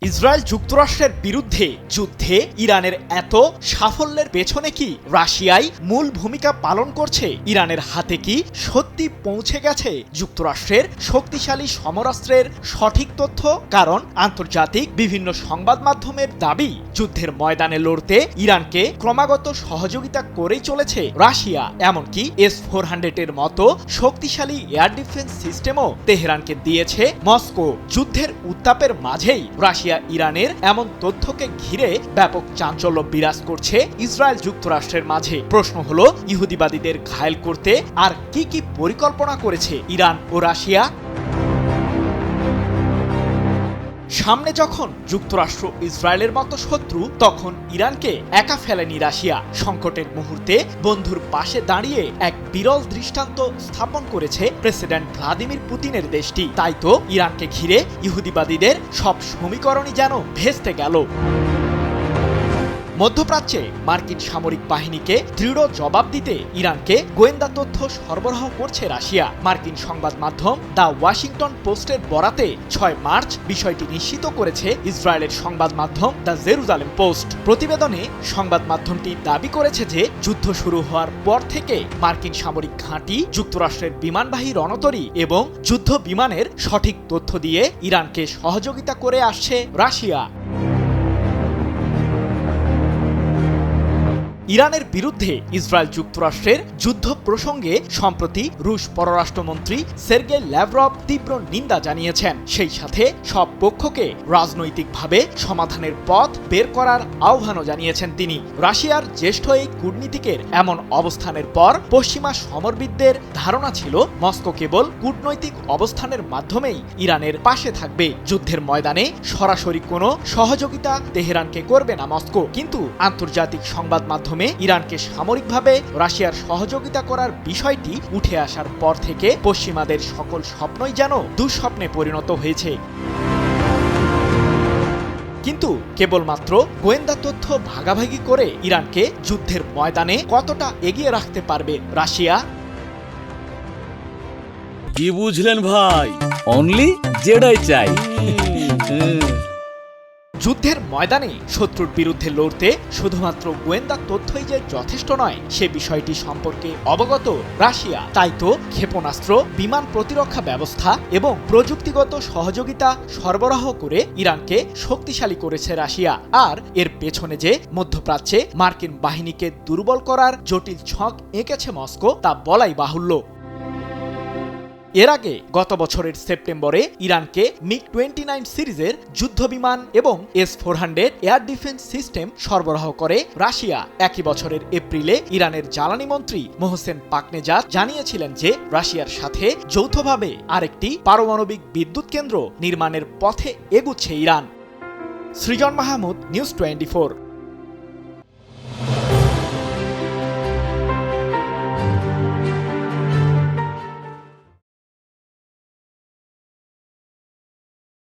Israel যুক্তরাষ্ট্রের বিরুদ্ধে যুদ্ধে ইরানের এত সাফল্যের পেছনে কি রাশিয়াই মূল ভূমিকা পালন করছে? ইরানের হাতে কি সত্যি পৌঁছে গেছে যুক্তরাষ্ট্রের শক্তিশালী সমরাস্ত্রের সঠিক তথ্য? কারণ আন্তর্জাতিক বিভিন্ন সংবাদ মাধ্যমের দাবি, যুদ্ধের ময়দানে লড়তে ইরানকে ক্রমাগত সহযোগিতা করেই চলেছে রাশিয়া। এমনকি S-400 এর মতো শক্তিশালী এয়ার ডিফেন্স সিস্টেমও তেহরানকে দিয়েছে মস্কো। যুদ্ধের উত্তাপের মাঝেই রাশিয়া ইরানের এমন তথ্যকে ঘিরে ব্যাপক চাঞ্চল্য বিরাজ করছে ইসরায়েল যুক্তরাষ্ট্রের মাঝে। প্রশ্ন হলো, ইহুদিবাদীদের ঘায়েল করতে আর কি কি পরিকল্পনা করেছে ইরান ও রাশিয়া? সামনে যখন যুক্তরাষ্ট্র ইসরায়েলের মতো শত্রু, তখন ইরানকে একা ফেলেনি রাশিয়া। সংকটের মুহূর্তে বন্ধুর পাশে দাঁড়িয়ে এক বিরল দৃষ্টান্ত স্থাপন করেছে প্রেসিডেন্ট ভ্লাদিমির পুতিনের দেশটি। তাই তো ইরানকে ঘিরে ইহুদিবাদীদের সব সমীকরণই যেন ভেস্তে গেল। মধ্যপ্রাচ্যে মার্কিন সামরিক বাহিনীকে দৃঢ় জবাব দিতে ইরানকে গোয়েন্দা তথ্য সরবরাহ করছে রাশিয়া। মার্কিন সংবাদ মাধ্যম দ্য ওয়াশিংটন পোস্টের বরাতে 6 মার্চ বিষয়টি নিশ্চিত করেছে ইসরায়েলের সংবাদ মাধ্যম দ্য জেরুজালেম পোস্ট। প্রতিবেদনে সংবাদ মাধ্যমটি দাবি করেছে যে যুদ্ধ শুরু হওয়ার পর থেকে মার্কিন সামরিক ঘাঁটি, যুক্তরাষ্ট্রের বিমানবাহী রণতরী এবং যুদ্ধ বিমানের সঠিক তথ্য দিয়ে ইরানকে সহযোগিতা করে আসছে রাশিয়া। ইরানের বিরুদ্ধে ইসরায়েল যুক্তরাষ্ট্রের যুদ্ধ প্রসঙ্গে সম্প্রতি রুশ পররাষ্ট্রমন্ত্রী সের্গেই ল্যাভরভ তীব্র নিন্দা জানিয়েছেন। সেই সাথে সব পক্ষকে রাজনৈতিকভাবে সমাধানের পথ বের করার আহ্বানও জানিয়েছেন তিনি। রাশিয়ার জ্যেষ্ঠ এই কূটনীতিকের এমন অবস্থানের পর পশ্চিমা সমরবিদদের ধারণা ছিল মস্কো কেবল কূটনৈতিক অবস্থানের মাধ্যমেই ইরানের পাশে থাকবে। যুদ্ধের ময়দানে সরাসরি কোনো সহযোগিতা তেহরানকে করবে না মস্কো। কিন্তু আন্তর্জাতিক সংবাদ মাধ্যম ইরানকে সামরিকভাবে রাশিয়ার সহযোগিতা করার বিষয়টি উঠে আসার পর থেকে পশ্চিমাদের সকল স্বপ্নই যেন দুঃস্বপ্নে পরিণত হয়েছে। কিন্তু কেবলমাত্র গোয়েন্দা তথ্য ভাগাভাগি করে ইরানকে যুদ্ধের ময়দানে কতটা এগিয়ে রাখতে পারবে রাশিয়া? কি বুঝলেন ভাই? অনলি জেডাই চাই। যুদ্ধের ময়দানে শত্রুর বিরুদ্ধে লড়তে শুধুমাত্র গোয়েন্দা তথ্যই যে যথেষ্ট নয়, সে বিষয়টি সম্পর্কে অবগত রাশিয়া। তাই তো ক্ষেপণাস্ত্র, বিমান প্রতিরক্ষা ব্যবস্থা এবং প্রযুক্তিগত সহযোগিতা সরবরাহ করে ইরানকে শক্তিশালী করেছে রাশিয়া। আর এর পেছনে যে মধ্যপ্রাচ্যে মার্কিন বাহিনীকে দুর্বল করার জটিল ছক এঁকেছে মস্কো, তা বলাই বাহুল্য। এর আগে গত বছরের সেপ্টেম্বরে ইরানকে MiG-29 সিরিজের যুদ্ধবিমান এবং S-400 এয়ার ডিফেন্স সিস্টেম সরবরাহ করে রাশিয়া। একই বছরের এপ্রিলে ইরানের জ্বালানি মন্ত্রী মোহসেন পাকনেজাদ জানিয়েছিলেন যে রাশিয়ার সাথে যৌথভাবে আরেকটি পারমাণবিক বিদ্যুৎ কেন্দ্র নির্মাণের পথে এগুচ্ছে ইরান। সৃজন মাহমুদ, নিউজ 24।